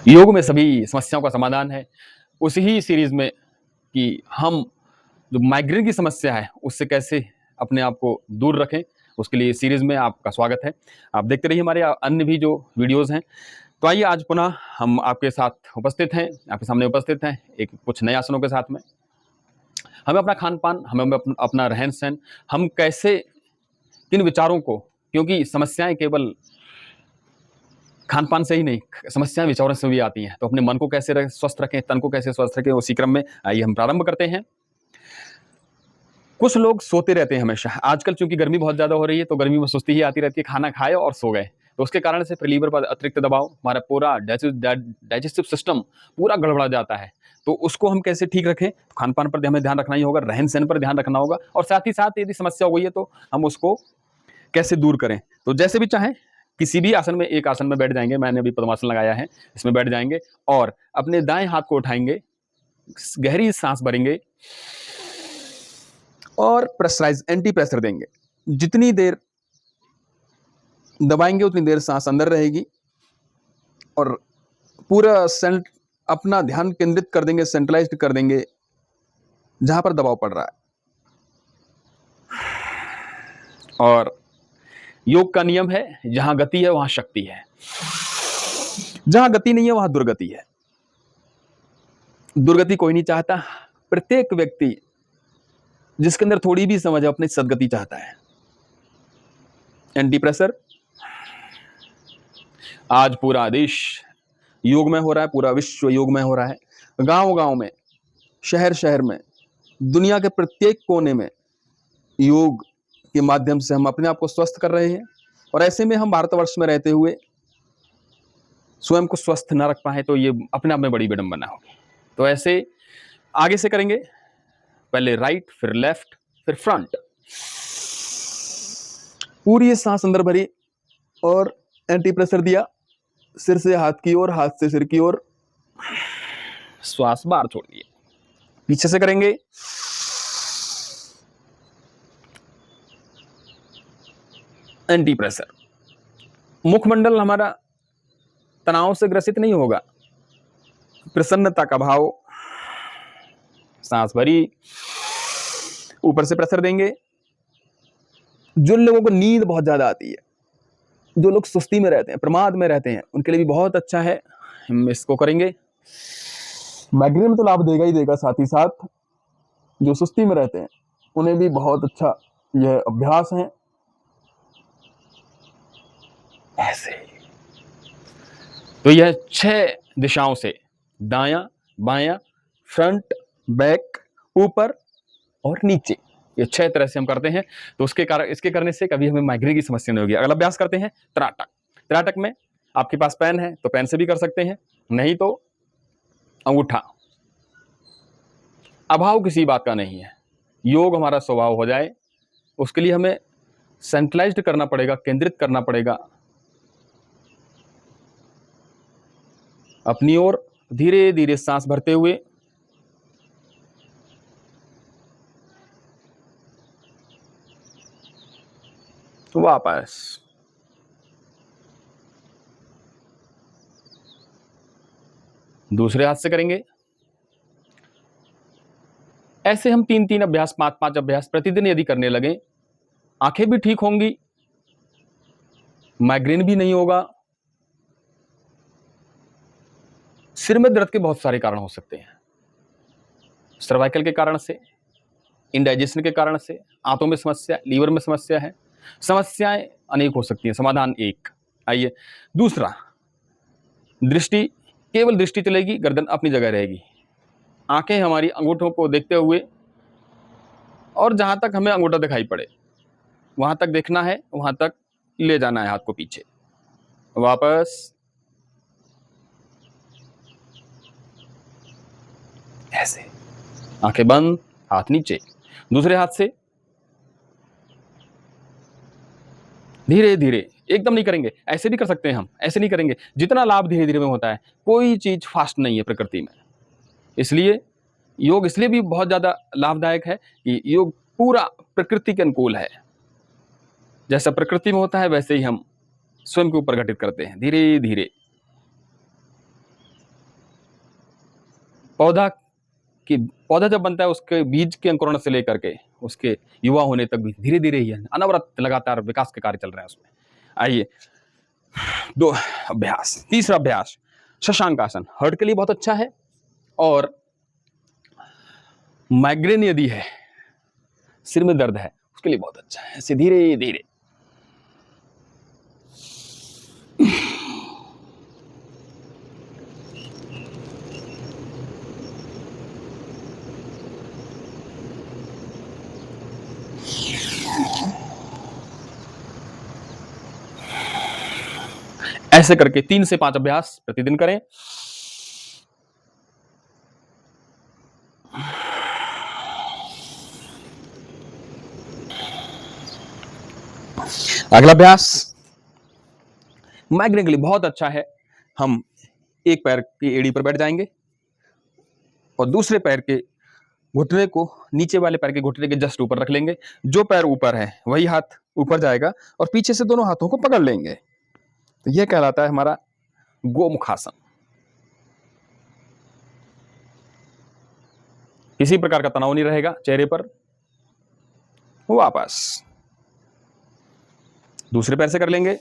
योग में सभी समस्याओं का समाधान है। उसी ही सीरीज़ में कि हम जो माइग्रेन की समस्या है, उससे कैसे अपने आप को दूर रखें, उसके लिए इस सीरीज़ में आपका स्वागत है। आप देखते रहिए हमारे अन्य भी जो वीडियोज़ हैं। तो आइए आज पुनः हम आपके साथ उपस्थित हैं, आपके सामने उपस्थित हैं, एक कुछ नए आसनों के साथ में। हमें अपना खान-पान, हमें अपना रहन-सहन, हम कैसे किन विचारों को, क्योंकि समस्याएँ केवल खान-पान से ही नहीं, समस्याएँ विचारों से भी आती हैं। तो अपने मन को कैसे स्वस्थ रखें, तन को कैसे स्वस्थ रखें, उसी क्रम में आइए हम प्रारंभ करते हैं। कुछ लोग सोते रहते हैं हमेशा। आजकल चूँकि गर्मी बहुत ज़्यादा हो रही है, तो गर्मी में सुस्ती ही आती रहती है, खाना खाए और सो गए। तो उसके कारण से फिर लीवर पर अतिरिक्त दबाव, हमारा पूरा डाइजेस्टिव सिस्टम पूरा गड़बड़ा जाता है। तो उसको हम कैसे ठीक रखें? तो खान-पान पर हमें ध्यान रखना ही होगा, रहन-सहन पर ध्यान रखना होगा और साथ ही साथ यदि समस्या हो गई है, तो हम उसको कैसे दूर करें? तो जैसे भी चाहें, किसी भी आसन में एक आसन में बैठ जाएँगे, मैंने अभी पद्मासन लगाया है, इसमें बैठ जाएँगे और अपने दाएँ हाथ को उठाएँगे, गहरी साँस भरेंगे और प्रेशराइज़ एंटी प्रेशर देंगे। जितनी देर दबाएँगे उतनी देर साँस अंदर रहेगी और पूरा अपना ध्यान केंद्रित कर देंगे, सेंट्रलाइज़्ड कर देंगे, जहाँ पर दबाव पड़ रहा है। और योग का नियम है, जहाँ गति है वहाँ शक्ति है। जहाँ गति नहीं है वहाँ दुर्गति है। दुर्गति कोई नहीं चाहता। प्रत्येक व्यक्ति जिसके अंदर थोड़ी भी समझ है अपनी सद्गति चाहता है। एंटी प्रेशर आज पूरा देश योग में हो रहा है, पूरा विश्व योग में हो रहा है। गांव-गांव में, शहर-शहर में, दुनिया के प्रत्येक कोने में योग के माध्यम से हम अपने आप को स्वस्थ कर रहे हैं और ऐसे में हम भारतवर्ष में रहते हुए स्वयं को स्वस्थ ना रख पाए तो ये अपने आप में बड़ी विडंबना होगी। तो ऐसे आगे से करेंगे, पहले राइट, फिर लेफ्ट, फिर फ्रंट। पूरी सांस अंदर भरी और एंटी प्रेशर दिया, सिर से हाथ की ओर, हाथ से सिर की ओर, श्वास बाहर छोड़ दिए। पीछे से करेंगे, एंटी प्रेशर। मुखमंडल हमारा तनाव से ग्रसित नहीं होगा, प्रसन्नता का भाव, सांस भरी, ऊपर से प्रेशर देंगे। जिन लोगों को नींद बहुत ज्यादा आती है, जो लोग सुस्ती में रहते हैं, प्रमाद में रहते हैं, उनके लिए भी बहुत अच्छा है। हम इसको करेंगे। माइग्रेन में तो लाभ देगा ही देगा, साथ ही साथ जो सुस्ती में रहते हैं उन्हें भी बहुत अच्छा यह अभ्यास है। ऐसे तो यह 6 दिशाओं से, दायां, बायां, फ्रंट, बैक, ऊपर और नीचे, ये 6 तरह से हम करते हैं। तो इसके करने से कभी हमें माइग्रेन की समस्या नहीं होगी। अगला अभ्यास करते हैं त्राटक। त्राटक में आपके पास पेन है तो पेन से भी कर सकते हैं, नहीं तो अंगूठा। अभाव किसी बात का नहीं है। योग हमारा स्वभाव हो जाए उसके लिए हमें सेंट्रलाइज्ड करना पड़ेगा, केंद्रित करना पड़ेगा अपनी ओर। धीरे धीरे सांस भरते हुए वापस। दूसरे हाथ से करेंगे। ऐसे हम 3-3 अभ्यास, 5-5 अभ्यास प्रतिदिन यदि करने लगे, आंखें भी ठीक होंगी, माइग्रेन भी नहीं होगा। सिर में दर्द के बहुत सारे कारण हो सकते हैं, सर्वाइकल के कारण से, इंडाइजेशन के कारण से, आंतों में समस्या, लीवर में समस्या है। समस्याएं अनेक हो सकती हैं, समाधान एक। आइए दूसरा, दृष्टि, केवल दृष्टि चलेगी, गर्दन अपनी जगह रहेगी। आंखें हमारी अंगूठों को देखते हुए और जहां तक हमें अंगूठा दिखाई पड़े वहां तक देखना है, वहां तक ले जाना है हाथ को पीछे, वापस। ऐसे आंखें बंद, हाथ नीचे। दूसरे हाथ से धीरे धीरे, एकदम नहीं करेंगे, ऐसे भी कर सकते हैं हम, ऐसे नहीं करेंगे। जितना लाभ धीरे धीरे में होता है, कोई चीज फास्ट नहीं है प्रकृति में। इसलिए योग इसलिए भी बहुत ज्यादा लाभदायक है कि योग पूरा प्रकृति के अनुकूल है। जैसा प्रकृति में होता है वैसे ही हम स्वयं के ऊपर घटित करते हैं, धीरे धीरे। पौधा कि पौधा जब बनता है उसके बीज के अंकुरण से लेकर के उसके युवा होने तक भी धीरे धीरे ही है, अनवरत लगातार विकास के कार्य चल रहे हैं उसमें। आइए, दो अभ्यास। तीसरा अभ्यास शशांक आसन, हर्ट के लिए बहुत अच्छा है और माइग्रेन यदि है, सिर में दर्द है, उसके लिए बहुत अच्छा है। ऐसे धीरे धीरे ऐसे करके 3 से 5 अभ्यास प्रतिदिन करें। अगला अभ्यास माइग्रेन के लिए बहुत अच्छा है। हम एक पैर की एड़ी पर बैठ जाएंगे और दूसरे पैर के घुटने को नीचे वाले पैर के घुटने के जस्ट ऊपर रख लेंगे। जो पैर ऊपर है वही हाथ ऊपर जाएगा और पीछे से दोनों हाथों को पकड़ लेंगे। तो यह कहलाता है हमारा गोमुखासन। किसी प्रकार का तनाव नहीं रहेगा चेहरे पर। वापस दूसरे पैर से कर लेंगे।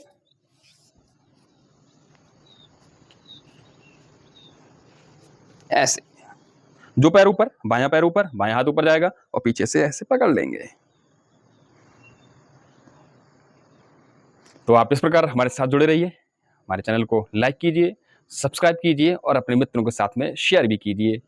ऐसे जो पैर ऊपर, बायां पैर ऊपर, बायां हाथ ऊपर जाएगा और पीछे से ऐसे पकड़ लेंगे। तो आप इस प्रकार हमारे साथ जुड़े रहिए। हमारे चैनल को लाइक कीजिए, सब्सक्राइब कीजिए और अपने मित्रों के साथ में शेयर भी कीजिए।